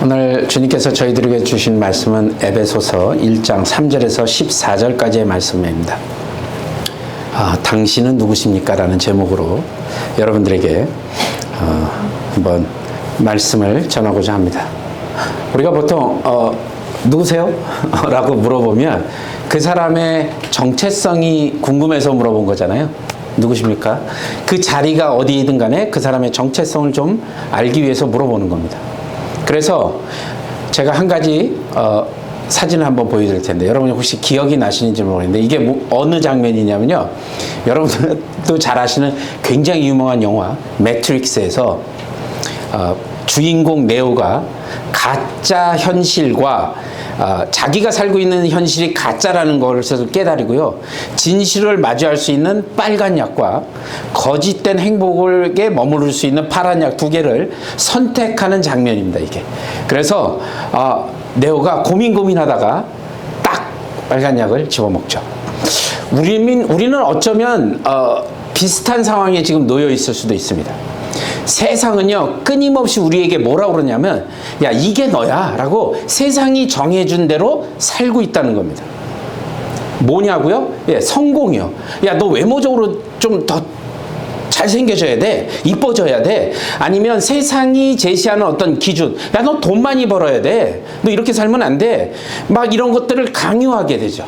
오늘 주님께서 저희들에게 주신 말씀은 에베소서 1장 3절에서 14절까지의 말씀입니다. 당신은 누구십니까? 라는 제목으로 여러분들에게 한번 말씀을 전하고자 합니다. 우리가 보통 누구세요? 라고 물어보면 그 사람의 정체성이 궁금해서 물어본 거잖아요. 누구십니까? 그 자리가 어디이든 간에 그 사람의 정체성을 좀 알기 위해서 물어보는 겁니다. 그래서 제가 한 가지 사진을 한번 보여드릴 텐데 여러분이 혹시 기억이 나시는지 모르겠는데 이게 어느 장면이냐면요, 여러분들도 잘 아시는 굉장히 유명한 영화 매트릭스에서 주인공 네오가 가짜 현실과 자기가 살고 있는 현실이 가짜라는 것을 깨달이고요, 진실을 마주할 수 있는 빨간 약과 거짓된 행복에 머무를 수 있는 파란 약 두 개를 선택하는 장면입니다, 이게. 그래서 네오가 고민하다가 딱 빨간 약을 집어먹죠. 우리는 어쩌면 비슷한 상황에 지금 놓여 있을 수도 있습니다. 세상은요, 끊임없이 우리에게 뭐라고 그러냐면, 야, 이게 너야 라고 세상이 정해준 대로 살고 있다는 겁니다. 뭐냐고요? 예, 성공이요. 야, 너 외모적으로 좀 더 잘생겨져야 돼, 이뻐져야 돼. 아니면 세상이 제시하는 어떤 기준, 야, 너 돈 많이 벌어야 돼, 너 이렇게 살면 안 돼, 막 이런 것들을 강요하게 되죠.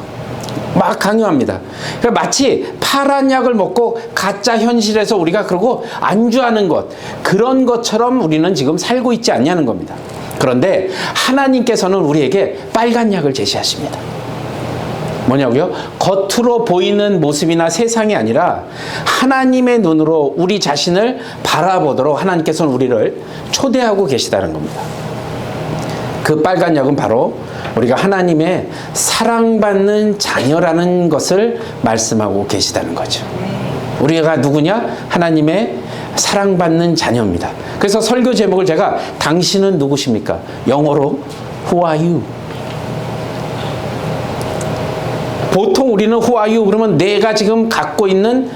막 강요합니다. 그러니까 마치 파란 약을 먹고 가짜 현실에서 우리가 그러고 안주하는 것, 그런 것처럼 우리는 지금 살고 있지 않냐는 겁니다. 그런데 하나님께서는 우리에게 빨간 약을 제시하십니다. 뭐냐고요? 겉으로 보이는 모습이나 세상이 아니라 하나님의 눈으로 우리 자신을 바라보도록 하나님께서는 우리를 초대하고 계시다는 겁니다. 그 빨간 약은 바로 우리가 하나님의 사랑받는 자녀라는 것을 말씀하고 계시다는 거죠. 우리가 누구냐? 하나님의 사랑받는 자녀입니다. 그래서 설교 제목을 제가 당신은 누구십니까? 영어로 Who are you? 보통 우리는 Who are you? 그러면 내가 지금 갖고 있는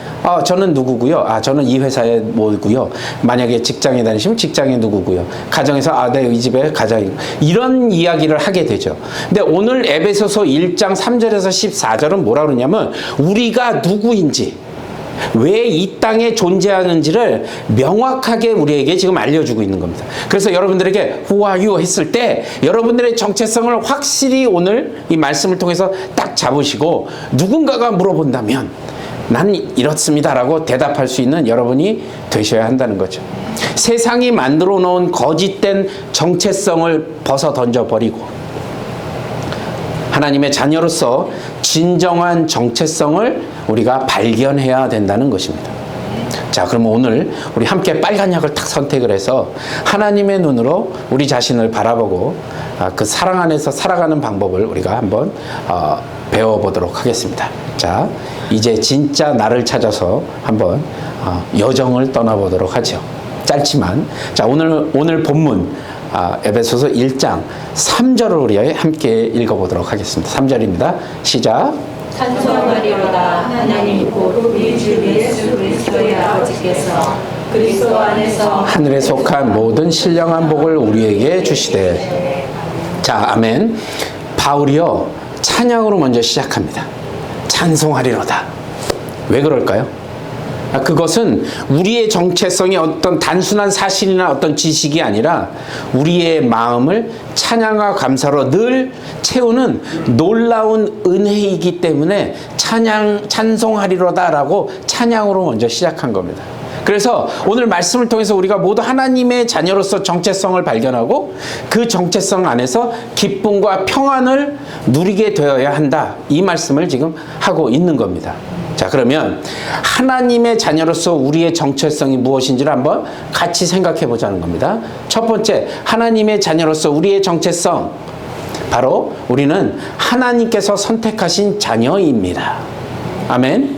저는 누구고요? 저는 이 회사에 뭐고요? 만약에 직장에 다니시면 직장에 누구고요? 가정에서 네, 이 집에 가장, 이런 이야기를 하게 되죠. 근데 오늘 에베소서 1장 3절에서 14절은 뭐라 그러냐면 우리가 누구인지, 왜 이 땅에 존재하는지를 명확하게 우리에게 지금 알려주고 있는 겁니다. 그래서 여러분들에게 Who are you? 했을 때 여러분들의 정체성을 확실히 오늘 이 말씀을 통해서 딱 잡으시고, 누군가가 물어본다면 난 이렇습니다 라고 대답할 수 있는 여러분이 되셔야 한다는 거죠. 세상이 만들어 놓은 거짓된 정체성을 벗어 던져버리고 하나님의 자녀로서 진정한 정체성을 우리가 발견해야 된다는 것입니다. 자, 그러면 오늘 우리 함께 빨간 약을 딱 선택을 해서 하나님의 눈으로 우리 자신을 바라보고 그 사랑 안에서 살아가는 방법을 우리가 한번 배워보도록 하겠습니다. 자, 이제 진짜 나를 찾아서 한번 여정을 떠나보도록 하죠. 짧지만. 자, 오늘 본문 에베소서 1장 3절을 우리 함께 읽어보도록 하겠습니다. 3절입니다. 시작. 찬송하리로다. 하나님 곧 우리 주 예수 그리스도의 아버지께서 그리스도 안에서 하늘에 속한 모든 신령한 복을 우리에게 주시되. 자, 아멘. 바울이요, 찬양으로 먼저 시작합니다. 찬송하리로다. 왜 그럴까요? 그것은 우리의 정체성이 어떤 단순한 사실이나 어떤 지식이 아니라 우리의 마음을 찬양과 감사로 늘 채우는 놀라운 은혜이기 때문에 찬송하리로다라고 찬양으로 먼저 시작한 겁니다. 그래서 오늘 말씀을 통해서 우리가 모두 하나님의 자녀로서 정체성을 발견하고 그 정체성 안에서 기쁨과 평안을 누리게 되어야 한다, 이 말씀을 지금 하고 있는 겁니다. 자, 그러면 하나님의 자녀로서 우리의 정체성이 무엇인지를 한번 같이 생각해 보자는 겁니다. 첫 번째, 하나님의 자녀로서 우리의 정체성, 바로 우리는 하나님께서 선택하신 자녀입니다. 아멘.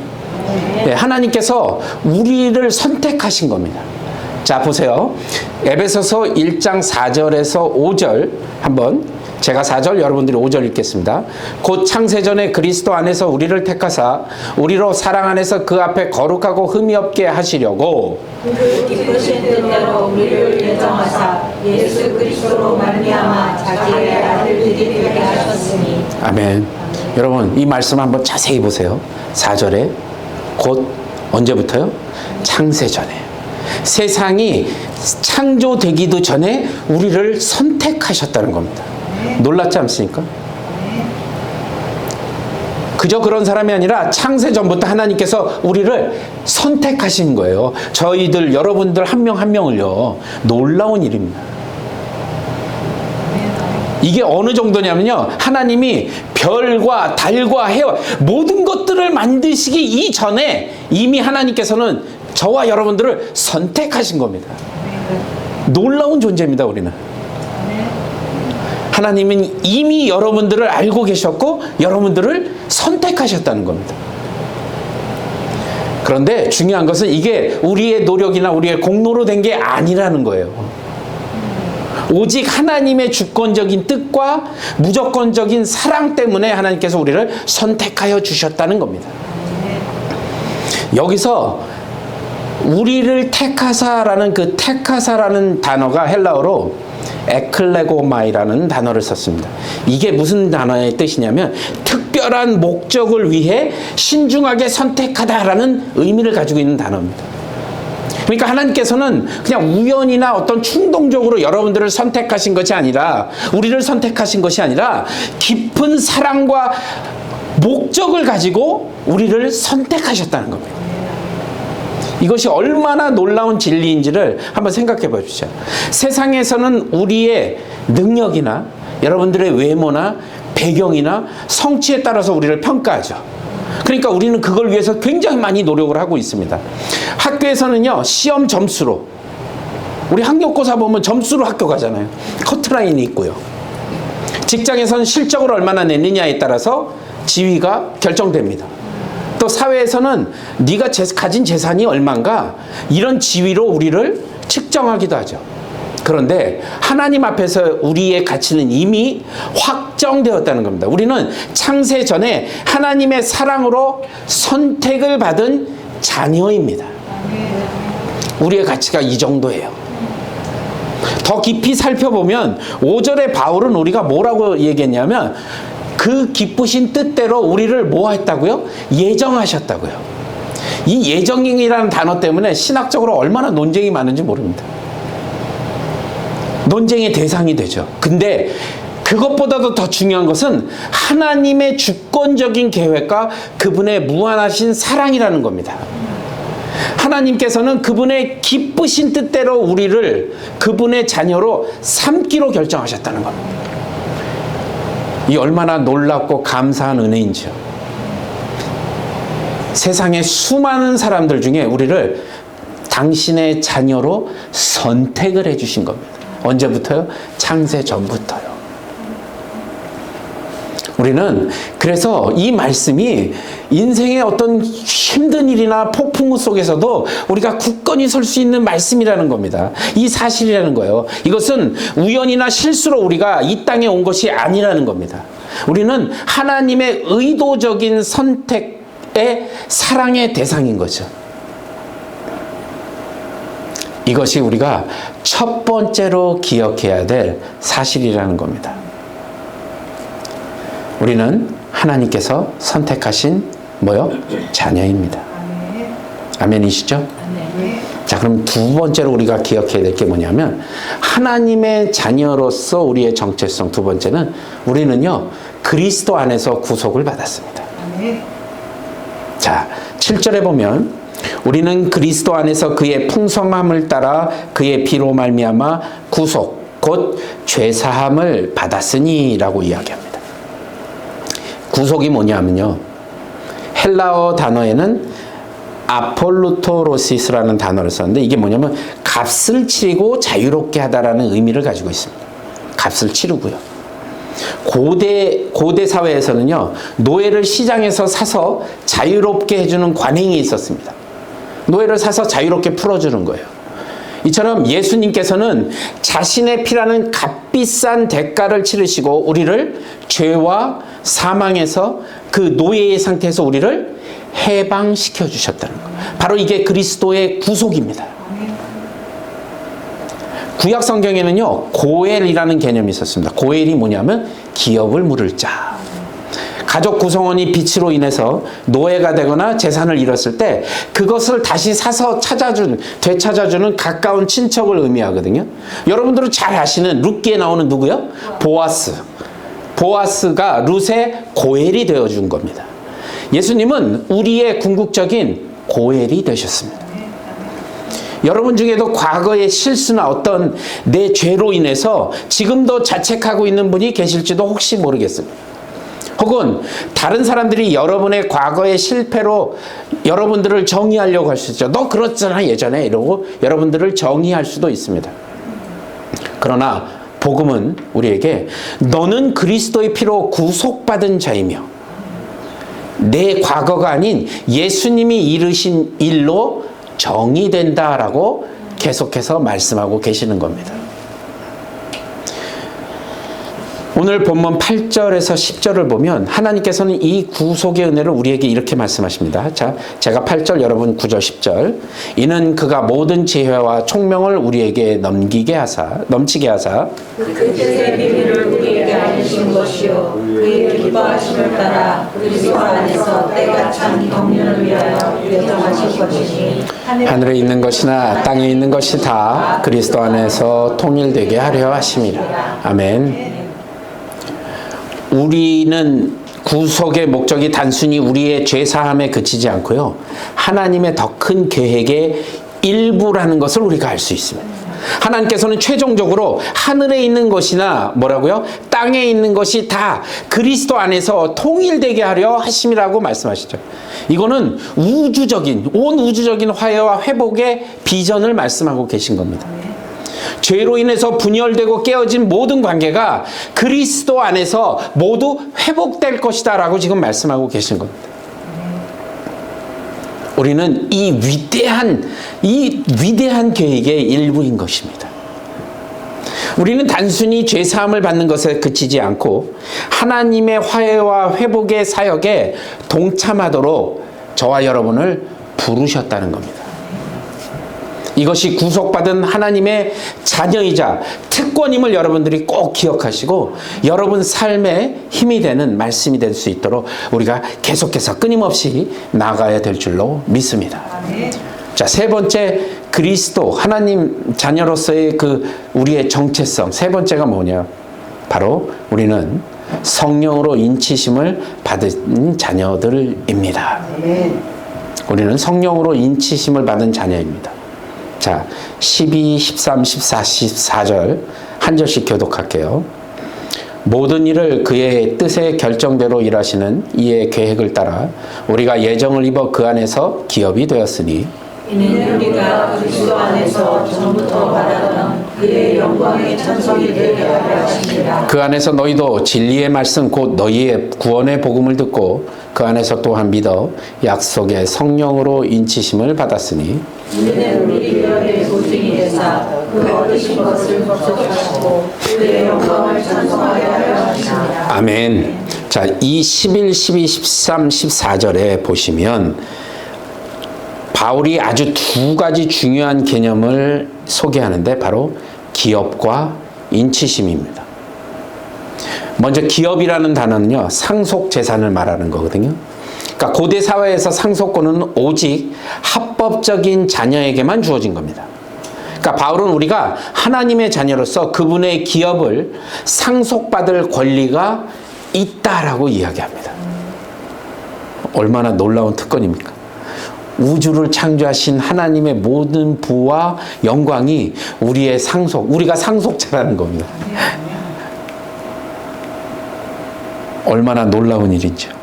네, 하나님께서 우리를 선택하신 겁니다. 자, 보세요. 에베소서 1장 4절에서 5절 한번 제가 4절, 여러분들이 5절 읽겠습니다. 곧 창세전에 그리스도 안에서 우리를 택하사 우리로 사랑 안에서 그 앞에 거룩하고 흠이 없게 하시려고 그 기쁘신 뜻대로 우리를 예정하사 예수 그리스도로 말미암아 자기의 아들들이 되게 하셨으니. 아멘. 여러분 이 말씀 한번 자세히 보세요. 4절에 곧 언제부터요? 창세전에. 세상이 창조되기도 전에 우리를 선택하셨다는 겁니다. 놀랍지 않습니까? 그저 그런 사람이 아니라 창세전부터 하나님께서 우리를 선택하신 거예요. 저희들 여러분들 한 명 한 명을요. 놀라운 일입니다. 이게 어느 정도냐면요, 하나님이 별과 달과 해와 모든 것들을 만드시기 이전에 이미 하나님께서는 저와 여러분들을 선택하신 겁니다. 놀라운 존재입니다. 우리는 하나님은 이미 여러분들을 알고 계셨고 여러분들을 선택하셨다는 겁니다. 그런데 중요한 것은 이게 우리의 노력이나 우리의 공로로 된 게 아니라는 거예요. 오직 하나님의 주권적인 뜻과 무조건적인 사랑 때문에 하나님께서 우리를 선택하여 주셨다는 겁니다. 여기서 우리를 택하사라는 그 택하사라는 단어가 헬라어로 에클레고마이라는 단어를 썼습니다. 이게 무슨 단어의 뜻이냐면 특별한 목적을 위해 신중하게 선택하다라는 의미를 가지고 있는 단어입니다. 그러니까 하나님께서는 그냥 우연이나 어떤 충동적으로 여러분들을 선택하신 것이 아니라, 우리를 선택하신 것이 아니라 깊은 사랑과 목적을 가지고 우리를 선택하셨다는 겁니다. 이것이 얼마나 놀라운 진리인지를 한번 생각해 보십시오. 세상에서는 우리의 능력이나 여러분들의 외모나 배경이나 성취에 따라서 우리를 평가하죠. 그러니까 우리는 그걸 위해서 굉장히 많이 노력을 하고 있습니다. 학교에서는요, 시험 점수로, 우리 학력고사 보면 점수로 학교 가잖아요. 커트라인이 있고요. 직장에서는 실적을 얼마나 냈느냐에 따라서 지위가 결정됩니다. 또 사회에서는 네가 가진 재산이 얼마인가, 이런 지위로 우리를 측정하기도 하죠. 그런데 하나님 앞에서 우리의 가치는 이미 확정되었다는 겁니다. 우리는 창세 전에 하나님의 사랑으로 선택을 받은 자녀입니다. 우리의 가치가 이 정도예요. 더 깊이 살펴보면 5절의 바울은 우리가 뭐라고 얘기했냐면 그 기쁘신 뜻대로 우리를 뭐 했다고요? 예정하셨다고요. 이 예정이라는 단어 때문에 신학적으로 얼마나 논쟁이 많은지 모릅니다. 논쟁의 대상이 되죠. 근데 그것보다도 더 중요한 것은 하나님의 주권적인 계획과 그분의 무한하신 사랑이라는 겁니다. 하나님께서는 그분의 기쁘신 뜻대로 우리를 그분의 자녀로 삼기로 결정하셨다는 겁니다. 이 얼마나 놀랍고 감사한 은혜인지요. 세상의 수많은 사람들 중에 우리를 당신의 자녀로 선택을 해주신 겁니다. 언제부터요? 창세 전부터요. 우리는 그래서 이 말씀이 인생의 어떤 힘든 일이나 폭풍우 속에서도 우리가 굳건히 설 수 있는 말씀이라는 겁니다. 이 사실이라는 거예요. 이것은 우연이나 실수로 우리가 이 땅에 온 것이 아니라는 겁니다. 우리는 하나님의 의도적인 선택의 사랑의 대상인 거죠. 이것이 우리가 첫 번째로 기억해야 될 사실이라는 겁니다. 우리는 하나님께서 선택하신 뭐요? 자녀입니다. 아멘이시죠? 자, 그럼 두 번째로 우리가 기억해야 될 게 뭐냐면 하나님의 자녀로서 우리의 정체성, 두 번째는 우리는요 그리스도 안에서 구속을 받았습니다. 자, 7절에 보면 우리는 그리스도 안에서 그의 풍성함을 따라 그의 피로 말미암아 구속 곧 죄사함을 받았으니 라고 이야기합니다. 구속이 뭐냐면요, 헬라어 단어에는 아폴루토로시스라는 단어를 썼는데 이게 뭐냐면 값을 치르고 자유롭게 하다라는 의미를 가지고 있습니다. 값을 치르고요. 고대 사회에서는요 노예를 시장에서 사서 자유롭게 해주는 관행이 있었습니다. 노예를 사서 자유롭게 풀어주는 거예요. 이처럼 예수님께서는 자신의 피라는 값비싼 대가를 치르시고 우리를 죄와 사망에서 그 노예의 상태에서 우리를 해방시켜 주셨다는 것. 바로 이게 그리스도의 구속입니다. 구약 성경에는요, 고엘이라는 개념이 있었습니다. 고엘이 뭐냐면 기업을 물을 자. 가족 구성원이 빚으로 인해서 노예가 되거나 재산을 잃었을 때 그것을 다시 사서 되찾아주는 가까운 친척을 의미하거든요. 여러분들은 잘 아시는 룻기에 나오는 누구요? 보아스. 보아스가 룻의 고엘이 되어준 겁니다. 예수님은 우리의 궁극적인 고엘이 되셨습니다. 여러분 중에도 과거의 실수나 어떤 내 죄로 인해서 지금도 자책하고 있는 분이 계실지도 혹시 모르겠습니다. 혹은 다른 사람들이 여러분의 과거의 실패로 여러분들을 정의하려고 할 수 있죠. 너 그렇잖아 예전에 이러고 여러분들을 정의할 수도 있습니다. 그러나 복음은 우리에게 너는 그리스도의 피로 구속받은 자이며 내 과거가 아닌 예수님이 이루신 일로 정의된다라고 계속해서 말씀하고 계시는 겁니다. 오늘 본문 8절에서 10절을 보면 하나님께서는 이 구속의 은혜를 우리에게 이렇게 말씀하십니다. 자, 제가 8절, 여러분 9절, 10절. 이는 그가 모든 지혜와 총명을 우리에게 넘치게 하사 그 뜻의 비밀을 우리에게 알려주신 것이요 그의 기뻐하심을 따라 그리스도 안에서 때가 찬 경륜을 위하여 예정하신 것이니 하늘에 있는 것이나 땅에 있는 것이 다 그리스도 안에서 통일되게 하려 하심이라. 아멘. 우리는 구속의 목적이 단순히 우리의 죄사함에 그치지 않고요. 하나님의 더 큰 계획의 일부라는 것을 우리가 알 수 있습니다. 하나님께서는 최종적으로 하늘에 있는 것이나 뭐라고요? 땅에 있는 것이 다 그리스도 안에서 통일되게 하려 하심이라고 말씀하시죠. 이거는 온 우주적인 화해와 회복의 비전을 말씀하고 계신 겁니다. 죄로 인해서 분열되고 깨어진 모든 관계가 그리스도 안에서 모두 회복될 것이다 라고 지금 말씀하고 계신 겁니다. 우리는 이 위대한 계획의 일부인 것입니다. 우리는 단순히 죄사함을 받는 것에 그치지 않고 하나님의 화해와 회복의 사역에 동참하도록 저와 여러분을 부르셨다는 겁니다. 이것이 구속받은 하나님의 자녀이자 특권임을 여러분들이 꼭 기억하시고 여러분 삶에 힘이 되는 말씀이 될 수 있도록 우리가 계속해서 끊임없이 나아가야 될 줄로 믿습니다. 자, 세 번째, 그리스도 하나님 자녀로서의 우리의 정체성. 세 번째가 뭐냐? 바로 우리는 성령으로 인치심을 받은 자녀들입니다. 우리는 성령으로 인치심을 받은 자녀입니다. 자, 12, 13, 14, 14절 한 절씩 교독할게요. 모든 일을 그의 뜻의 결정대로 일하시는 이의 계획을 따라 우리가 예정을 입어 그 안에서 기업이 되었으니 이는 우리가 그리스도 안에서 전부터 받았던 그의 영광의 찬송이 되게 하려 하십니다. 그 안에서 너희도 진리의 말씀 곧 너희의 구원의 복음을 듣고 그 안에서 또한 믿어 약속의 성령으로 인치심을 받았으니 이는 우리 기업의 보증이 되사 그 얻으신 것을 복속하시고 그의 영광을 찬송하게 하려 하십니다. 아멘. 자, 이 11, 12, 13, 14절에 보시면 바울이 아주 두 가지 중요한 개념을 소개하는데 바로 기업과 인치심입니다. 먼저 기업이라는 단어는요, 상속 재산을 말하는 거거든요. 그러니까 고대 사회에서 상속권은 오직 합법적인 자녀에게만 주어진 겁니다. 그러니까 바울은 우리가 하나님의 자녀로서 그분의 기업을 상속받을 권리가 있다라고 이야기합니다. 얼마나 놀라운 특권입니까? 우주를 창조하신 하나님의 모든 부와 영광이 우리가 상속자라는 겁니다. 얼마나 놀라운 일인지요.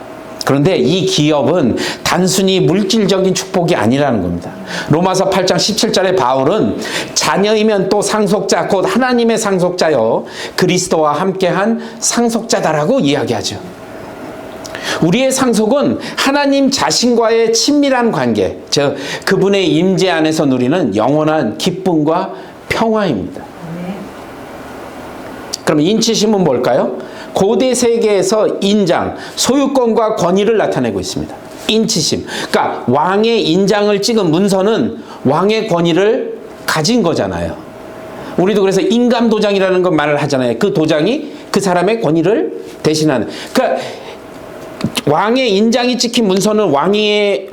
그런데 이 기업은 단순히 물질적인 축복이 아니라는 겁니다. 로마서 8장 17절에 바울은 자녀이면 또 상속자 곧 하나님의 상속자여 그리스도와 함께한 상속자다라고 이야기하죠. 우리의 상속은 하나님 자신과의 친밀한 관계, 즉 그분의 임재 안에서 누리는 영원한 기쁨과 평화입니다. 그럼 인치심은 뭘까요? 고대 세계에서 인장, 소유권과 권위를 나타내고 있습니다. 인치심. 그러니까 왕의 인장을 찍은 문서는 왕의 권위를 가진 거잖아요. 우리도 그래서 인감도장이라는 건 말을 하잖아요. 그 도장이 그 사람의 권위를 대신하는. 그러니까 왕의 인장이 찍힌 문서는 왕의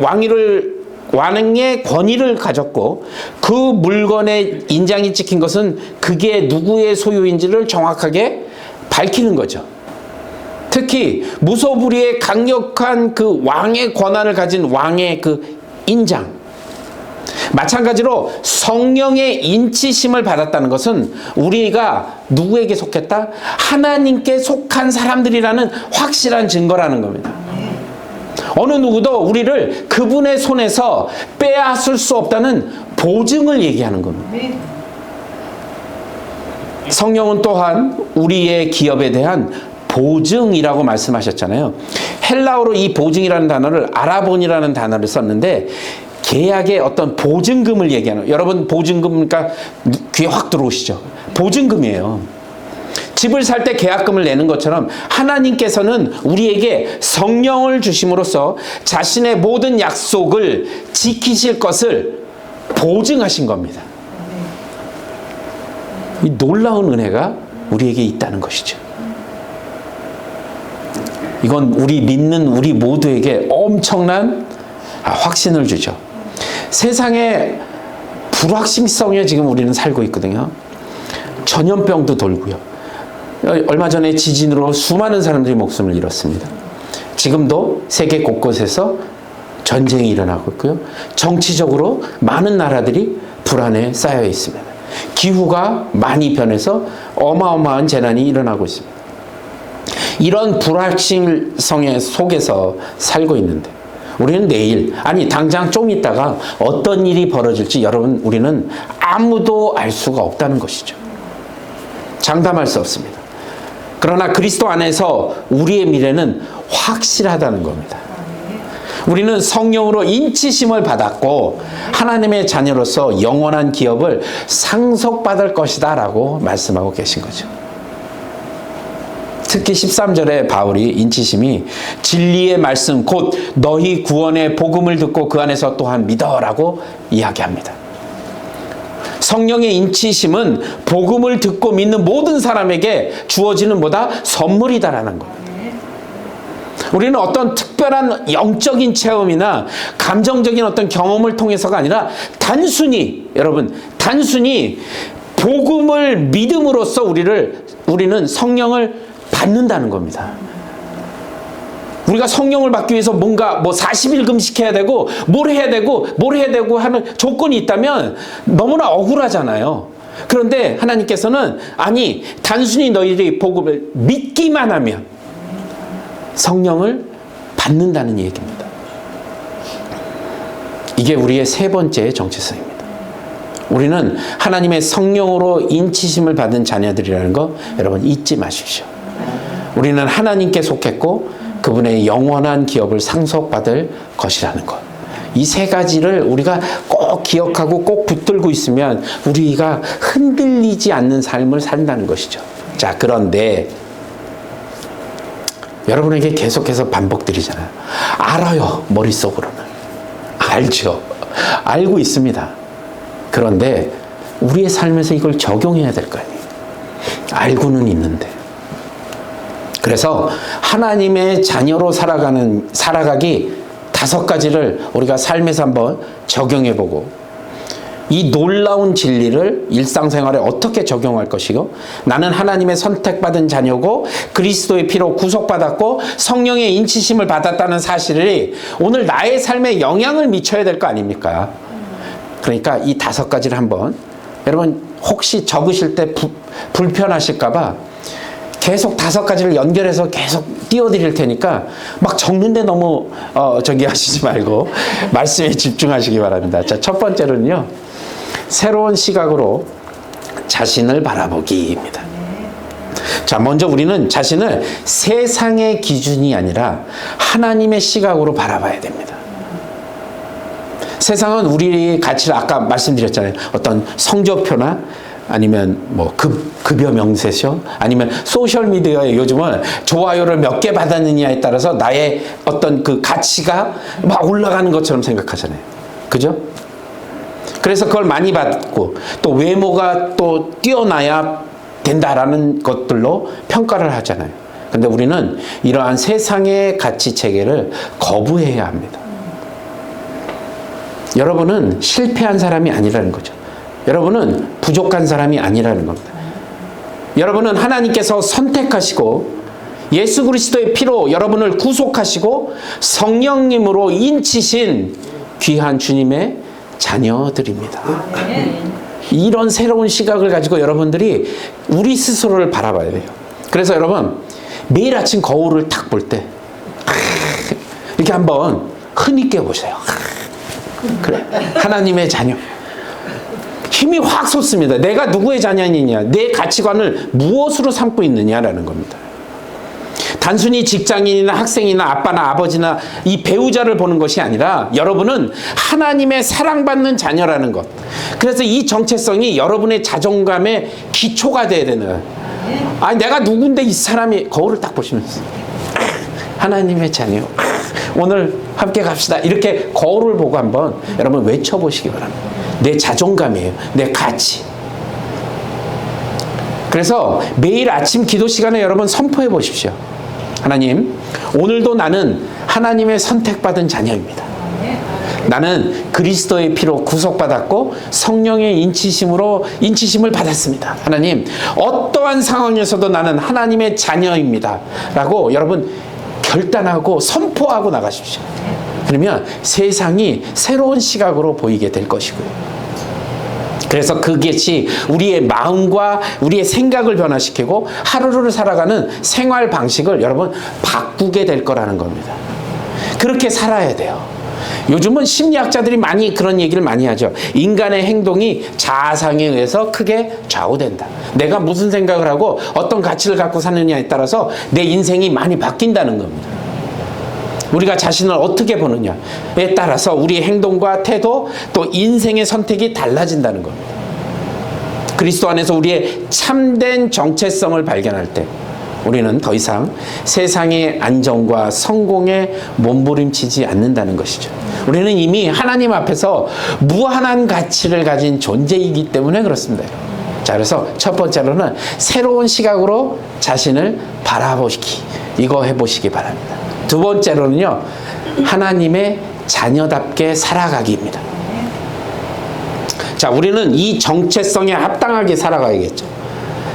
권위를 가졌고, 그 물건에 인장이 찍힌 것은 그게 누구의 소유인지를 정확하게 밝히는 거죠. 특히 무소불위의 강력한 그 왕의 권한을 가진 왕의 그 인장. 마찬가지로 성령의 인치심을 받았다는 것은 우리가 누구에게 속했다? 하나님께 속한 사람들이라는 확실한 증거라는 겁니다. 어느 누구도 우리를 그분의 손에서 빼앗을 수 없다는 보증을 얘기하는 겁니다. 성령은 또한 우리의 기업에 대한 보증이라고 말씀하셨잖아요. 헬라어로 이 보증이라는 단어를 아라본이라는 단어를 썼는데, 계약의 어떤 보증금을 얘기하는, 여러분 보증금, 그러니까 귀에 확 들어오시죠? 보증금이에요. 집을 살 때 계약금을 내는 것처럼 하나님께서는 우리에게 성령을 주심으로써 자신의 모든 약속을 지키실 것을 보증하신 겁니다. 이 놀라운 은혜가 우리에게 있다는 것이죠. 이건 우리 믿는 우리 모두에게 엄청난 확신을 주죠. 세상에 불확실성에 지금 우리는 살고 있거든요. 전염병도 돌고요. 얼마 전에 지진으로 수많은 사람들이 목숨을 잃었습니다. 지금도 세계 곳곳에서 전쟁이 일어나고 있고요. 정치적으로 많은 나라들이 불안에 쌓여 있습니다. 기후가 많이 변해서 어마어마한 재난이 일어나고 있습니다. 이런 불확실성의 속에서 살고 있는데, 우리는 내일, 아니 당장 좀 있다가 어떤 일이 벌어질지 여러분, 우리는 아무도 알 수가 없다는 것이죠. 장담할 수 없습니다. 그러나 그리스도 안에서 우리의 미래는 확실하다는 겁니다. 우리는 성령으로 인치심을 받았고 하나님의 자녀로서 영원한 기업을 상속받을 것이다 라고 말씀하고 계신 거죠. 특히 13절에 바울이 인치심이 진리의 말씀 곧 너희 구원의 복음을 듣고 그 안에서 또한 믿어라고 이야기합니다. 성령의 인치심은 복음을 듣고 믿는 모든 사람에게 주어지는 뭐다? 선물이다라는 거예요. 우리는 어떤 특별한 영적인 체험이나 감정적인 어떤 경험을 통해서가 아니라 단순히, 여러분, 단순히 복음을 믿음으로써 우리는 성령을 받는다는 겁니다. 우리가 성령을 받기 위해서 뭔가 40일 금식해야 되고 뭘 해야 되고 하는 조건이 있다면 너무나 억울하잖아요. 그런데 하나님께서는 아니, 단순히 너희들이 복음을 믿기만 하면 성령을 받는다는 얘기입니다. 이게 우리의 세 번째 정체성입니다. 우리는 하나님의 성령으로 인치심을 받은 자녀들이라는 거 여러분 잊지 마십시오. 우리는 하나님께 속했고 그분의 영원한 기업을 상속받을 것이라는 것. 이 세 가지를 우리가 꼭 기억하고 꼭 붙들고 있으면 우리가 흔들리지 않는 삶을 산다는 것이죠. 자, 그런데 여러분에게 계속해서 반복드리잖아요. 알아요, 머릿속으로는. 알죠. 알고 있습니다. 그런데 우리의 삶에서 이걸 적용해야 될 거 아니에요. 알고는 있는데. 그래서 하나님의 자녀로 살아가기 5가지를 우리가 삶에서 한번 적용해보고 이 놀라운 진리를 일상생활에 어떻게 적용할 것이고, 나는 하나님의 선택받은 자녀고 그리스도의 피로 구속받았고 성령의 인치심을 받았다는 사실이 오늘 나의 삶에 영향을 미쳐야 될 거 아닙니까? 그러니까 이 5가지를 한번, 여러분 혹시 적으실 때 불편하실까봐 계속 5가지를 연결해서 계속 띄워드릴 테니까 막 적는데 너무 하시지 말고 말씀에 집중하시기 바랍니다. 자, 첫 번째로는요, 새로운 시각으로 자신을 바라보기입니다. 자, 먼저 우리는 자신을 세상의 기준이 아니라 하나님의 시각으로 바라봐야 됩니다. 세상은 우리의 가치를 아까 말씀드렸잖아요. 어떤 성적표나 아니면 뭐 급여 명세서 아니면 소셜미디어에 요즘은 좋아요를 몇 개 받았느냐에 따라서 나의 어떤 그 가치가 막 올라가는 것처럼 생각하잖아요. 그죠? 그래서 그걸 많이 받고 또 외모가 또 뛰어나야 된다라는 것들로 평가를 하잖아요. 근데 우리는 이러한 세상의 가치 체계를 거부해야 합니다. 여러분은 실패한 사람이 아니라는 거죠. 여러분은 부족한 사람이 아니라는 겁니다. 여러분은 하나님께서 선택하시고 예수 그리스도의 피로 여러분을 구속하시고 성령님으로 인치신 귀한 주님의 자녀들입니다. 이런 새로운 시각을 가지고 여러분들이 우리 스스로를 바라봐야 돼요. 그래서 여러분 매일 아침 거울을 딱 볼 때 이렇게 한번 흔히 깨보세요. 그래, 하나님의 자녀. 힘이 확 솟습니다. 내가 누구의 자녀이냐, 내 가치관을 무엇으로 삼고 있느냐라는 겁니다. 단순히 직장인이나 학생이나 아빠나 아버지나 이 배우자를 보는 것이 아니라 여러분은 하나님의 사랑받는 자녀라는 것. 그래서 이 정체성이 여러분의 자존감의 기초가 돼야 되는 거예요. 아니 내가 누군데 이 사람이 거울을 딱 보시면서 하나님의 자녀. 오늘 함께 갑시다. 이렇게 거울을 보고 한번 여러분 외쳐보시기 바랍니다. 내 자존감이에요. 내 가치. 그래서 매일 아침 기도 시간에 여러분 선포해 보십시오. 하나님, 오늘도 나는 하나님의 선택받은 자녀입니다. 나는 그리스도의 피로 구속받았고 성령의 인치심을 받았습니다. 하나님, 어떠한 상황에서도 나는 하나님의 자녀입니다. 라고 여러분 결단하고 선포하고 나가십시오. 그러면 세상이 새로운 시각으로 보이게 될 것이고요. 그래서 그것이 우리의 마음과 우리의 생각을 변화시키고 하루를 살아가는 생활 방식을 여러분 바꾸게 될 거라는 겁니다. 그렇게 살아야 돼요. 요즘은 심리학자들이 많이 그런 얘기를 많이 하죠. 인간의 행동이 자아상에 의해서 크게 좌우된다. 내가 무슨 생각을 하고 어떤 가치를 갖고 사느냐에 따라서 내 인생이 많이 바뀐다는 겁니다. 우리가 자신을 어떻게 보느냐에 따라서 우리의 행동과 태도 또 인생의 선택이 달라진다는 겁니다. 그리스도 안에서 우리의 참된 정체성을 발견할 때 우리는 더 이상 세상의 안정과 성공에 몸부림치지 않는다는 것이죠. 우리는 이미 하나님 앞에서 무한한 가치를 가진 존재이기 때문에 그렇습니다. 자, 그래서 첫 번째로는 새로운 시각으로 자신을 바라보시기, 이거 해보시기 바랍니다. 두 번째로는요, 하나님의 자녀답게 살아가기입니다. 자, 우리는 이 정체성에 합당하게 살아가야겠죠.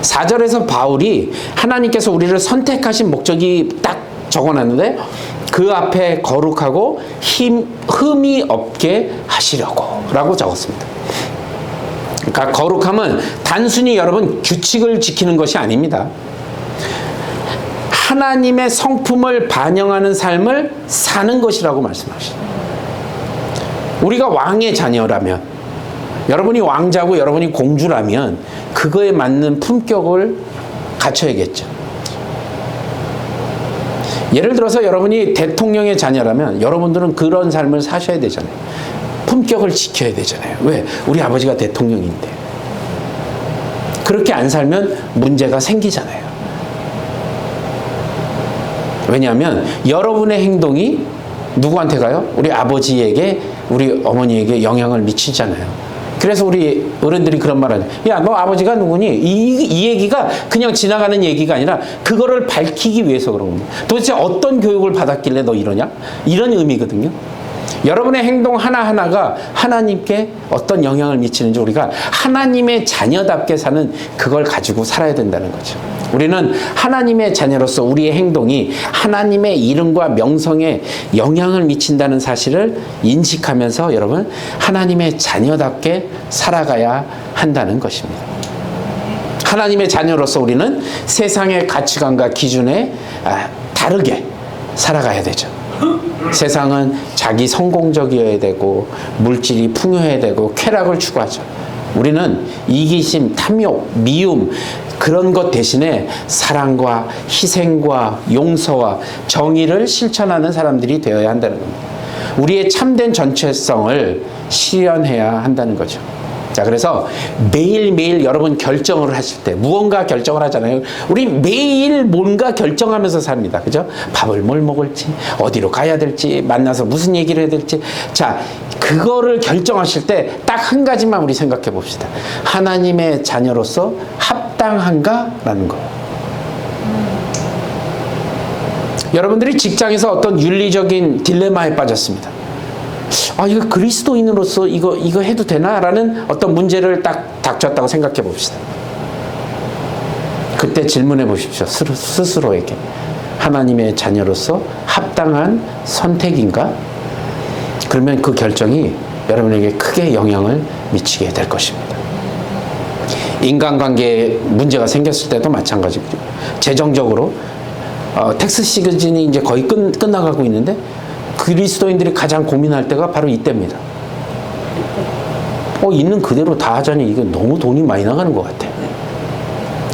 4절에서 바울이 하나님께서 우리를 선택하신 목적이 딱 적어놨는데 그 앞에 거룩하고 흠이 없게 하시려고 라고 적었습니다. 그러니까 거룩함은 단순히 여러분 규칙을 지키는 것이 아닙니다. 하나님의 성품을 반영하는 삶을 사는 것이라고 말씀하십니다. 우리가 왕의 자녀라면, 여러분이 왕자고 여러분이 공주라면 그거에 맞는 품격을 갖춰야겠죠. 예를 들어서 여러분이 대통령의 자녀라면 여러분들은 그런 삶을 사셔야 되잖아요. 품격을 지켜야 되잖아요. 왜? 우리 아버지가 대통령인데. 그렇게 안 살면 문제가 생기잖아요. 왜냐하면 여러분의 행동이 누구한테 가요? 우리 아버지에게, 우리 어머니에게 영향을 미치잖아요. 그래서 우리 어른들이 그런 말 하죠. 야, 너 아버지가 누구니? 이 얘기가 그냥 지나가는 얘기가 아니라 그거를 밝히기 위해서 그런 겁니다. 도대체 어떤 교육을 받았길래 너 이러냐? 이런 의미거든요. 여러분의 행동 하나하나가 하나님께 어떤 영향을 미치는지 우리가 하나님의 자녀답게 사는 그걸 가지고 살아야 된다는 거죠. 우리는 하나님의 자녀로서 우리의 행동이 하나님의 이름과 명성에 영향을 미친다는 사실을 인식하면서 여러분 하나님의 자녀답게 살아가야 한다는 것입니다. 하나님의 자녀로서 우리는 세상의 가치관과 기준에 다르게 살아가야 되죠. 세상은 자기 성공적이어야 되고 물질이 풍요해야 되고 쾌락을 추구하죠. 우리는 이기심, 탐욕, 미움, 그런 것 대신에 사랑과 희생과 용서와 정의를 실천하는 사람들이 되어야 한다는 겁니다. 우리의 참된 전체성을 실현해야 한다는 거죠. 자, 그래서 매일매일 여러분 결정을 하실 때 무언가 결정을 하잖아요. 우리 매일 뭔가 결정하면서 삽니다. 그죠? 밥을 뭘 먹을지, 어디로 가야 될지, 만나서 무슨 얘기를 해야 될지. 자, 그거를 결정하실 때 딱 한 가지만 우리 생각해 봅시다. 하나님의 자녀로서 합당한가? 라는 거. 여러분들이 직장에서 어떤 윤리적인 딜레마에 빠졌습니다. 아, 이거 그리스도인으로서 이거 해도 되나? 라는 어떤 문제를 딱 닥쳤다고 생각해 봅시다. 그때 질문해 보십시오. 스스로에게. 하나님의 자녀로서 합당한 선택인가? 그러면 그 결정이 여러분에게 크게 영향을 미치게 될 것입니다. 인간관계에 문제가 생겼을 때도 마찬가지고요. 재정적으로 텍스 시즌이 이제 거의 끝나가고 있는데 그리스도인들이 가장 고민할 때가 바로 이때입니다. 있는 그대로 다 하자니 이거 너무 돈이 많이 나가는 것 같아.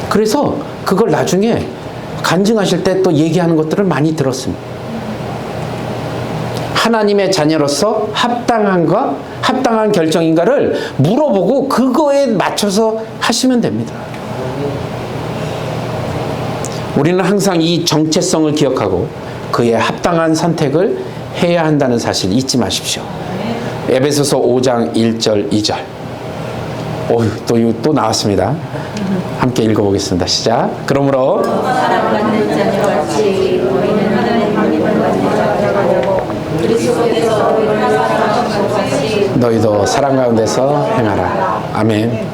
그래서 그걸 나중에 간증하실 때 또 얘기하는 것들을 많이 들었습니다. 하나님의 자녀로서 합당한 결정인가를 물어보고 그거에 맞춰서 하시면 됩니다. 우리는 항상 이 정체성을 기억하고 그의 합당한 선택을 해야 한다는 사실 잊지 마십시오. 에베소서 5장 1절 2절. 또 나왔습니다. 함께 읽어보겠습니다. 시작. 그러므로 사랑받는 자녀같이 너희는 하나님 믿음을 받는 자가 되고 그리스도께서 너희를 사랑하신 것 같이 너희도 사랑 가운데서 행하라. 아멘.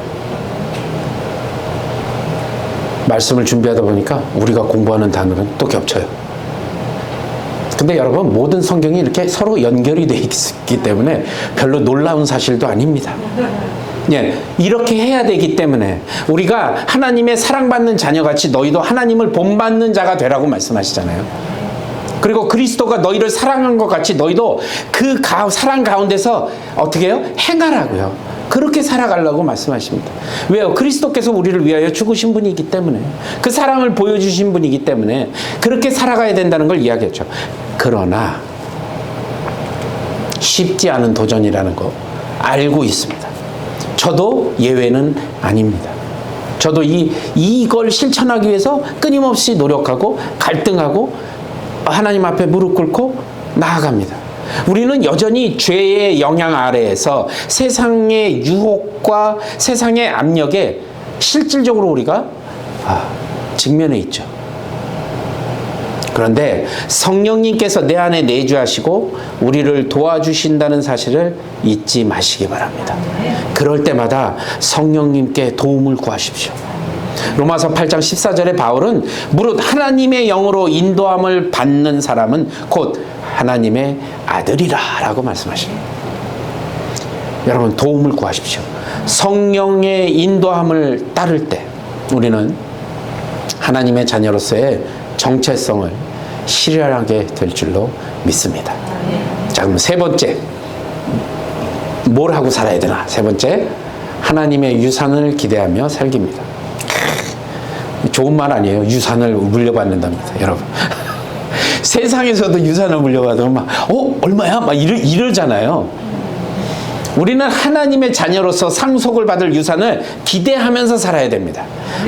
말씀을 준비하다 보니까 우리가 공부하는 단어는 또 겹쳐요. 근데 여러분, 모든 성경이 이렇게 서로 연결이 되어 있기 때문에 별로 놀라운 사실도 아닙니다. 예, 이렇게 해야 되기 때문에 우리가 하나님의 사랑받는 자녀같이 너희도 하나님을 본받는 자가 되라고 말씀하시잖아요. 그리고 그리스도가 너희를 사랑한 것 같이 너희도 그 사랑 가운데서 어떻게 해요? 행하라고요. 그렇게 살아가려고 말씀하십니다. 왜요? 그리스도께서 우리를 위하여 죽으신 분이기 때문에, 그 사랑을 보여주신 분이기 때문에 그렇게 살아가야 된다는 걸 이야기했죠. 그러나 쉽지 않은 도전이라는 거 알고 있습니다. 저도 예외는 아닙니다. 저도 이걸 실천하기 위해서 끊임없이 노력하고 갈등하고 하나님 앞에 무릎 꿇고 나아갑니다. 우리는 여전히 죄의 영향 아래에서 세상의 유혹과 세상의 압력에 실질적으로 우리가 직면해 있죠. 그런데 성령님께서 내 안에 내주하시고 우리를 도와주신다는 사실을 잊지 마시기 바랍니다. 그럴 때마다 성령님께 도움을 구하십시오. 로마서 8장 14절에 바울은 무릇 하나님의 영으로 인도함을 받는 사람은 곧 하나님의 아들이라 라고 말씀하십니다. 여러분, 도움을 구하십시오. 성령의 인도함을 따를 때 우리는 하나님의 자녀로서의 정체성을 실현하게 될 줄로 믿습니다. 자, 그럼 세 번째, 뭘 하고 살아야 되나? 세 번째, 하나님의 유산을 기대하며 살기입니다. 좋은 말 아니에요. 유산을 물려받는답니다, 여러분. 세상에서도 유산을 물려받으면 막 얼마야? 막 이러잖아요. 우리는 하나님의 자녀로서 상속을 받을 유산을 기대하면서 살아야 됩니다.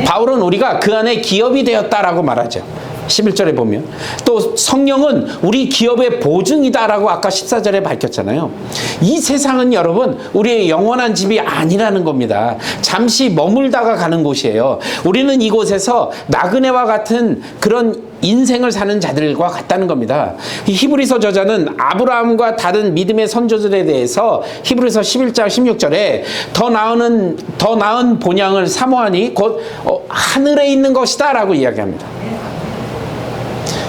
바울은 우리가 그 안에 기업이 되었다라고 말하죠. 11절에 보면 또 성령은 우리 기업의 보증이다라고 아까 14절에 밝혔잖아요. 이 세상은 여러분 우리의 영원한 집이 아니라는 겁니다. 잠시 머물다가 가는 곳이에요. 우리는 이곳에서 나그네와 같은 그런 인생을 사는 자들과 같다는 겁니다. 히브리서 저자는 아브라함과 다른 믿음의 선조들에 대해서 히브리서 11장 16절에 더 나은 본향을 사모하니 곧 하늘에 있는 것이다 라고 이야기합니다.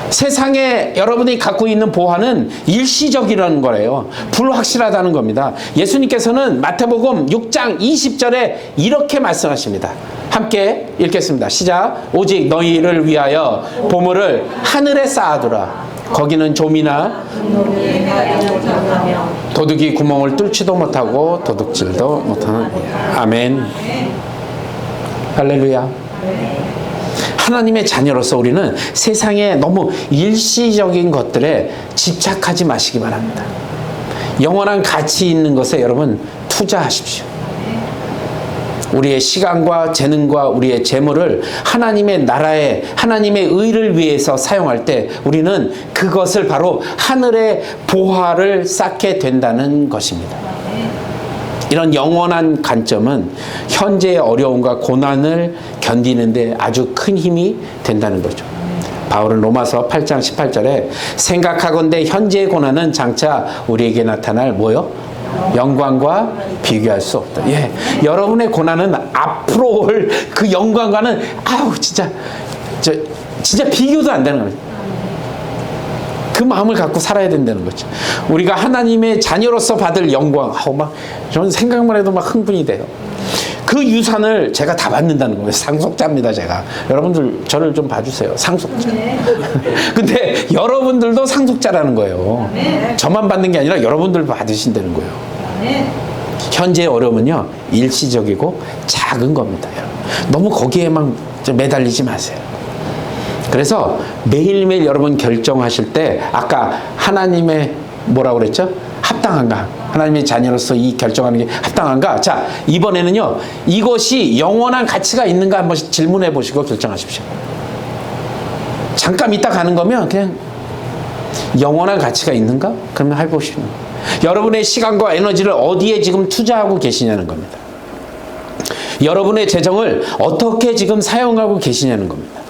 세상에 여러분이 갖고 있는 보화는 일시적이라는 거예요. 불확실하다는 겁니다. 예수님께서는 마태복음 6장 20절에 이렇게 말씀하십니다. 함께 읽겠습니다. 시작. 오직 너희를 위하여 보물을 하늘에 쌓아두라. 거기는 좀이나 도둑이 구멍을 뚫지도 못하고 도둑질도 못하는. 아멘. 할렐루야. 하나님의 자녀로서 우리는 세상에 너무 일시적인 것들에 집착하지 마시기 바랍니다. 영원한 가치 있는 것에 여러분 투자하십시오. 우리의 시간과 재능과 우리의 재물을 하나님의 나라에 하나님의 의를 위해서 사용할 때 우리는 그것을 바로 하늘의 보화를 쌓게 된다는 것입니다. 이런 영원한 관점은 현재의 어려움과 고난을 견디는데 아주 큰 힘이 된다는 거죠. 바울은 로마서 8장 18절에 생각하건대 현재의 고난은 장차 우리에게 나타날 뭐요? 영광과 비교할 수 없다. 예, 여러분의 고난은 앞으로 올 그 영광과는 진짜 비교도 안 되는 거죠. 그 마음을 갖고 살아야 된다는 거죠. 우리가 하나님의 자녀로서 받을 영광, 저는 생각만 해도 막 흥분이 돼요. 그 유산을 제가 다 받는다는 거예요. 상속자입니다, 제가. 여러분들 저를 좀 봐주세요. 상속자. 근데 여러분들도 상속자라는 거예요. 저만 받는 게 아니라 여러분들도 받으신다는 거예요. 현재의 어려움은요, 일시적이고 작은 겁니다. 너무 거기에만 매달리지 마세요. 그래서 매일매일 여러분 결정하실 때 아까 하나님의 뭐라고 그랬죠? 합당한가? 하나님의 자녀로서 이 결정하는 게 합당한가? 자, 이번에는요, 이것이 영원한 가치가 있는가 한번 질문해 보시고 결정하십시오. 잠깐 있다 가는 거면 그냥 영원한 가치가 있는가? 그러면 해보시는 거예요. 여러분의 시간과 에너지를 어디에 지금 투자하고 계시냐는 겁니다. 여러분의 재정을 어떻게 지금 사용하고 계시냐는 겁니다.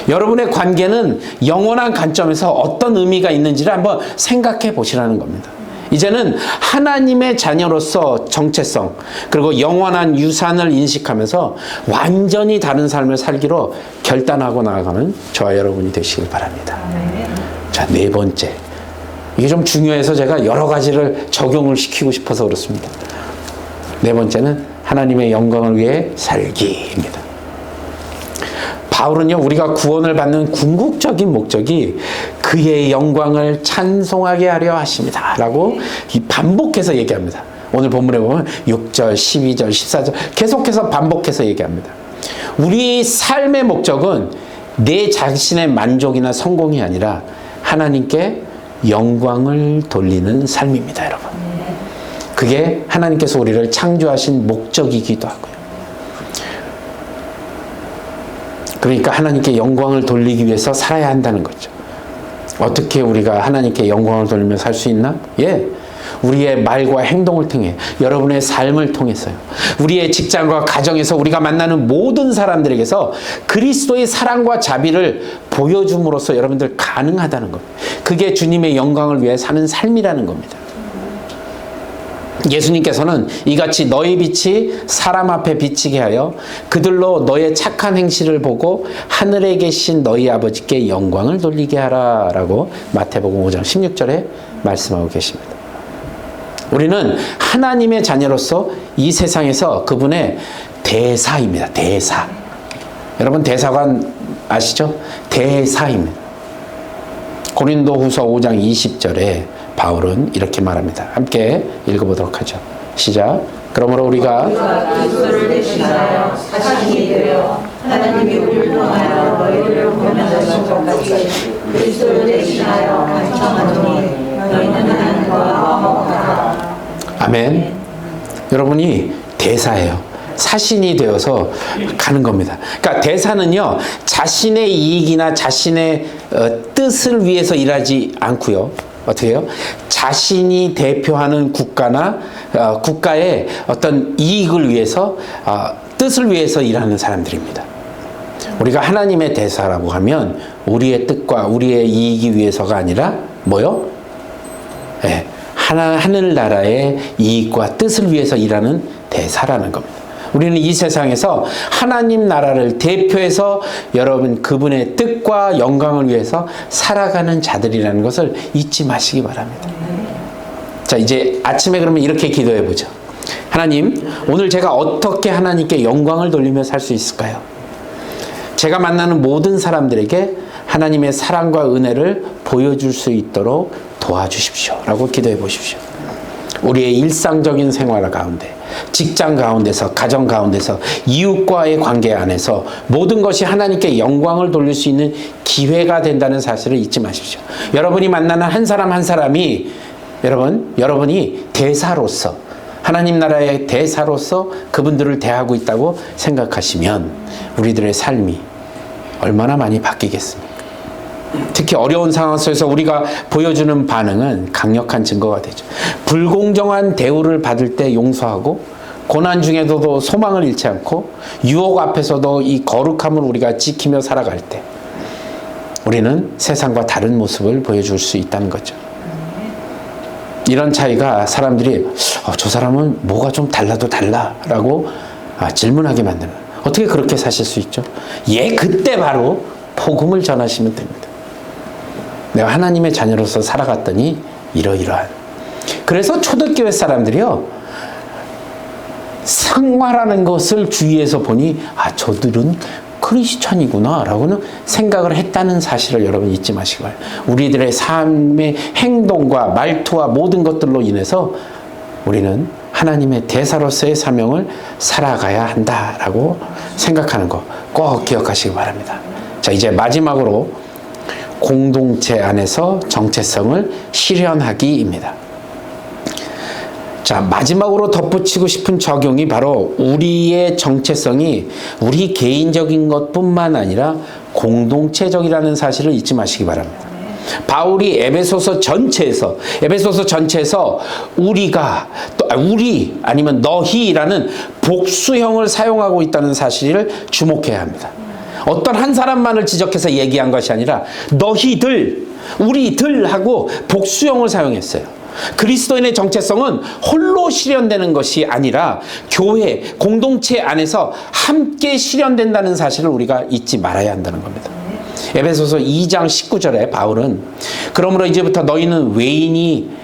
여러분의 관계는 영원한 관점에서 어떤 의미가 있는지를 한번 생각해 보시라는 겁니다. 이제는 하나님의 자녀로서 정체성 그리고 영원한 유산을 인식하면서 완전히 다른 삶을 살기로 결단하고 나아가는 저와 여러분이 되시길 바랍니다. 자, 네 번째. 이게 좀 중요해서 제가 여러 가지를 적용을 시키고 싶어서 그렇습니다. 네 번째는 하나님의 영광을 위해 살기입니다. 바울은요, 우리가 구원을 받는 궁극적인 목적이 그의 영광을 찬송하게 하려 하십니다 라고 반복해서 얘기합니다. 오늘 본문에 보면 6절, 12절, 14절 계속해서 반복해서 얘기합니다. 우리 삶의 목적은 내 자신의 만족이나 성공이 아니라 하나님께 영광을 돌리는 삶입니다, 여러분. 그게 하나님께서 우리를 창조하신 목적이기도 하고요. 그러니까 하나님께 영광을 돌리기 위해서 살아야 한다는 거죠. 어떻게 우리가 하나님께 영광을 돌리며 살 수 있나? 예, 우리의 말과 행동을 통해, 여러분의 삶을 통해서요. 우리의 직장과 가정에서 우리가 만나는 모든 사람들에게서 그리스도의 사랑과 자비를 보여줌으로써 여러분들 가능하다는 겁니다. 그게 주님의 영광을 위해 사는 삶이라는 겁니다. 예수님께서는 이같이 너희 빛이 사람 앞에 비치게 하여 그들로 너의 착한 행실을 보고 하늘에 계신 너희 아버지께 영광을 돌리게 하라 라고 마태복음 5장 16절에 말씀하고 계십니다. 우리는 하나님의 자녀로서 이 세상에서 그분의 대사입니다. 대사. 여러분 대사관 아시죠? 대사입니다. 고린도후서 5장 20절에 바울은 이렇게 말합니다. 함께 읽어보도록 하죠. 시작. 그러므로 우리가 그리스도를 대신하여 사신이 되어 하나님이 우리를 통하여 너희를 구원하신 것까지 그리스도를 대신하여 간청하노니 너희는 하나님과 화목하라. 아멘. 여러분이 대사예요. 사신이 되어서 가는 겁니다. 그러니까 대사는요, 자신의 이익이나 자신의 뜻을 위해서 일하지 않고요. 어떻게 해요? 자신이 대표하는 국가나 국가의 어떤 이익을 위해서 뜻을 위해서 일하는 사람들입니다. 우리가 하나님의 대사라고 하면 우리의 뜻과 우리의 이익이 위해서가 아니라 뭐요? 네, 하늘나라의 이익과 뜻을 위해서 일하는 대사라는 겁니다. 우리는 이 세상에서 하나님 나라를 대표해서 여러분 그분의 뜻과 영광을 위해서 살아가는 자들이라는 것을 잊지 마시기 바랍니다. 자, 이제 아침에 그러면 이렇게 기도해 보죠. 하나님, 오늘 제가 어떻게 하나님께 영광을 돌리며 살 수 있을까요? 제가 만나는 모든 사람들에게 하나님의 사랑과 은혜를 보여줄 수 있도록 도와주십시오 라고 기도해 보십시오. 우리의 일상적인 생활 가운데, 직장 가운데서, 가정 가운데서, 이웃과의 관계 안에서 모든 것이 하나님께 영광을 돌릴 수 있는 기회가 된다는 사실을 잊지 마십시오. 여러분이 만나는 한 사람 한 사람이 여러분이 대사로서, 하나님 나라의 대사로서 그분들을 대하고 있다고 생각하시면 우리들의 삶이 얼마나 많이 바뀌겠습니까? 특히 어려운 상황 속에서 우리가 보여주는 반응은 강력한 증거가 되죠. 불공정한 대우를 받을 때 용서하고, 고난 중에서도 소망을 잃지 않고, 유혹 앞에서도 이 거룩함을 우리가 지키며 살아갈 때 우리는 세상과 다른 모습을 보여줄 수 있다는 거죠. 이런 차이가 사람들이 저 사람은 뭐가 좀 달라도 달라라고 질문하게 만드는, 어떻게 그렇게 사실 수 있죠? 그때 바로 복음을 전하시면 됩니다. 내가 하나님의 자녀로서 살아갔더니 이러이러한. 그래서 초대교회 사람들이요, 생활하는 것을 주위에서 보니 저들은 크리스찬이구나 라고는 생각을 했다는 사실을 여러분 잊지 마시기 바랍니다. 우리들의 삶의 행동과 말투와 모든 것들로 인해서 우리는 하나님의 대사로서의 사명을 살아가야 한다라고 생각하는 거 꼭 기억하시기 바랍니다. 자, 이제 마지막으로 공동체 안에서 정체성을 실현하기입니다. 자, 마지막으로 덧붙이고 싶은 적용이 바로 우리의 정체성이 우리 개인적인 것뿐만 아니라 공동체적이라는 사실을 잊지 마시기 바랍니다. 바울이 에베소서 전체에서 우리가, 우리 아니면 너희라는 복수형을 사용하고 있다는 사실을 주목해야 합니다. 어떤 한 사람만을 지적해서 얘기한 것이 아니라 너희들, 우리들 하고 복수형을 사용했어요. 그리스도인의 정체성은 홀로 실현되는 것이 아니라 교회, 공동체 안에서 함께 실현된다는 사실을 우리가 잊지 말아야 한다는 겁니다. 에베소서 2장 19절에 바울은 그러므로 이제부터 너희는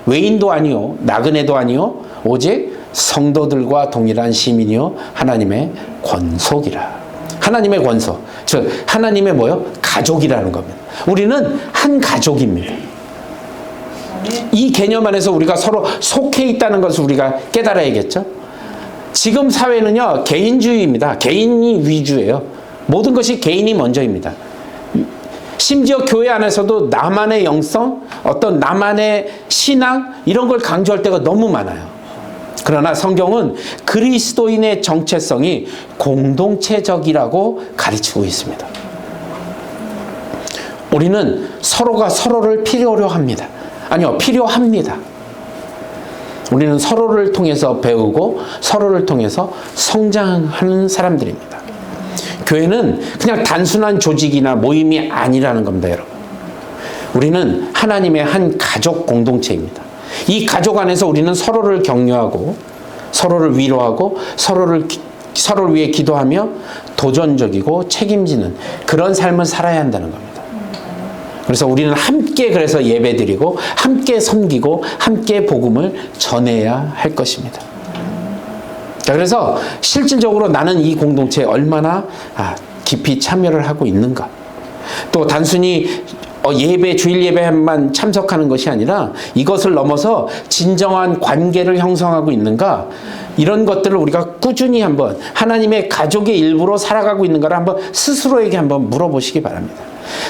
외인도 아니요 나그네도 아니요 오직 성도들과 동일한 시민이요 하나님의 권속이라. 하나님의 권속, 즉 하나님의 가족이라는 겁니다. 우리는 한 가족입니다. 이 개념 안에서 우리가 서로 속해 있다는 것을 우리가 깨달아야겠죠. 지금 사회는요, 개인주의입니다. 개인이 위주예요. 모든 것이 개인이 먼저입니다. 심지어 교회 안에서도 나만의 영성, 어떤 나만의 신앙, 이런 걸 강조할 때가 너무 많아요. 그러나 성경은 그리스도인의 정체성이 공동체적이라고 가르치고 있습니다. 우리는 서로가 서로를 필요로 합니다. 아니요, 필요합니다. 우리는 서로를 통해서 배우고 서로를 통해서 성장하는 사람들입니다. 교회는 그냥 단순한 조직이나 모임이 아니라는 겁니다, 여러분. 우리는 하나님의 한 가족 공동체입니다. 이 가족 안에서 우리는 서로를 격려하고 서로를 위로하고 서로를 위해 기도하며 도전적이고 책임지는 그런 삶을 살아야 한다는 겁니다. 그래서 우리는 함께 그래서 예배드리고 함께 섬기고 함께 복음을 전해야 할 것입니다. 자, 그래서 실질적으로 나는 이 공동체에 얼마나 깊이 참여를 하고 있는가. 또 단순히 주일 예배만 참석하는 것이 아니라 이것을 넘어서 진정한 관계를 형성하고 있는가. 이런 것들을 우리가 꾸준히 한번 하나님의 가족의 일부로 살아가고 있는가를 한번 스스로에게 한번 물어보시기 바랍니다.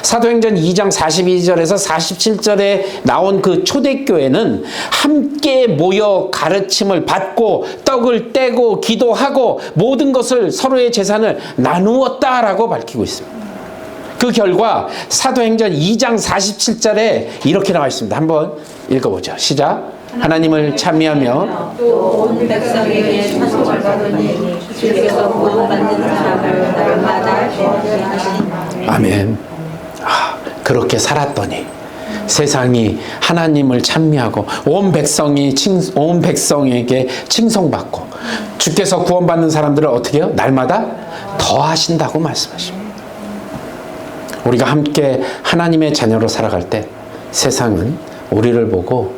사도행전 2장 42절에서 47절에 나온 그 초대교회는 함께 모여 가르침을 받고 떡을 떼고 기도하고 모든 것을 서로의 재산을 나누었다라고 밝히고 있습니다. 그 결과 사도행전 2장 47절에 이렇게 나와 있습니다. 한번 읽어보죠. 시작. 하나님을 찬미하며 또 온 백성에게 찬송을 받으니 주께서 구원받는 사람을 날마다 구원케 하시니라. 아멘. 그렇게 살았더니 세상이 하나님을 찬미하고 온 백성에게 칭송받고 주께서 구원받는 사람들을 어떻게 해요? 날마다 더 하신다고 말씀하십니다. 우리가 함께 하나님의 자녀로 살아갈 때 세상은 우리를 보고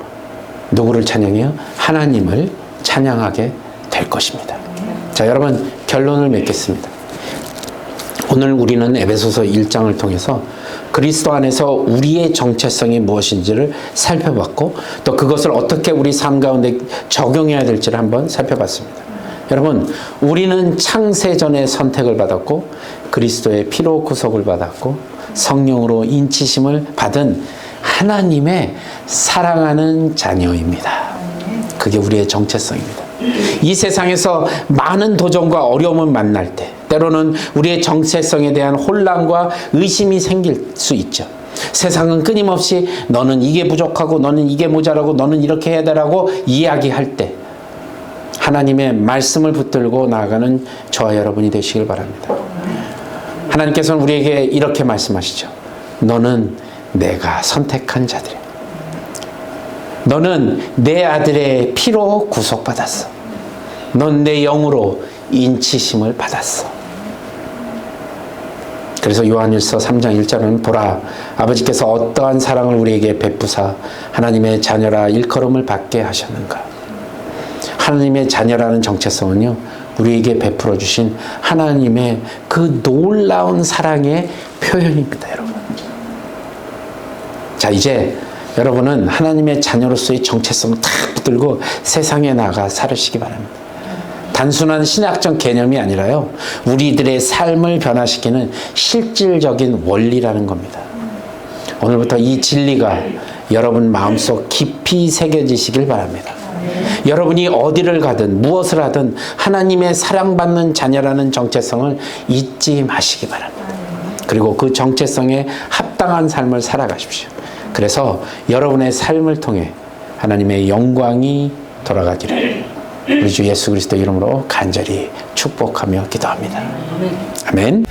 누구를 찬양해요? 하나님을 찬양하게 될 것입니다. 자, 여러분 결론을 맺겠습니다. 오늘 우리는 에베소서 1장을 통해서 그리스도 안에서 우리의 정체성이 무엇인지를 살펴봤고 또 그것을 어떻게 우리 삶 가운데 적용해야 될지를 한번 살펴봤습니다. 여러분, 우리는 창세전에 선택을 받았고 그리스도의 피로 구속을 받았고 성령으로 인치심을 받은 하나님의 사랑하는 자녀입니다. 그게 우리의 정체성입니다. 이 세상에서 많은 도전과 어려움을 만날 때 때로는 우리의 정체성에 대한 혼란과 의심이 생길 수 있죠. 세상은 끊임없이 너는 이게 부족하고 너는 이게 모자라고 너는 이렇게 해야 되라고 이야기할 때 하나님의 말씀을 붙들고 나아가는 저와 여러분이 되시길 바랍니다. 하나님께서는 우리에게 이렇게 말씀하시죠. 너는 내가 선택한 자들이야. 너는 내 아들의 피로 구속받았어. 넌 내 영으로 인치심을 받았어. 그래서 요한일서 3장 1절은 보라, 아버지께서 어떠한 사랑을 우리에게 베푸사 하나님의 자녀라 일컬음을 받게 하셨는가. 하나님의 자녀라는 정체성은요, 우리에게 베풀어 주신 하나님의 그 놀라운 사랑의 표현입니다, 여러분. 자, 이제 여러분은 하나님의 자녀로서의 정체성을 탁 붙들고 세상에 나가 살으시기 바랍니다. 단순한 신학적 개념이 아니라요, 우리들의 삶을 변화시키는 실질적인 원리라는 겁니다. 오늘부터 이 진리가 여러분 마음속 깊이 새겨지시길 바랍니다. 여러분이 어디를 가든 무엇을 하든 하나님의 사랑받는 자녀라는 정체성을 잊지 마시기 바랍니다. 그리고 그 정체성에 합당한 삶을 살아가십시오. 그래서 여러분의 삶을 통해 하나님의 영광이 돌아가기를 우리 주 예수 그리스도 이름으로 간절히 축복하며 기도합니다. 아멘.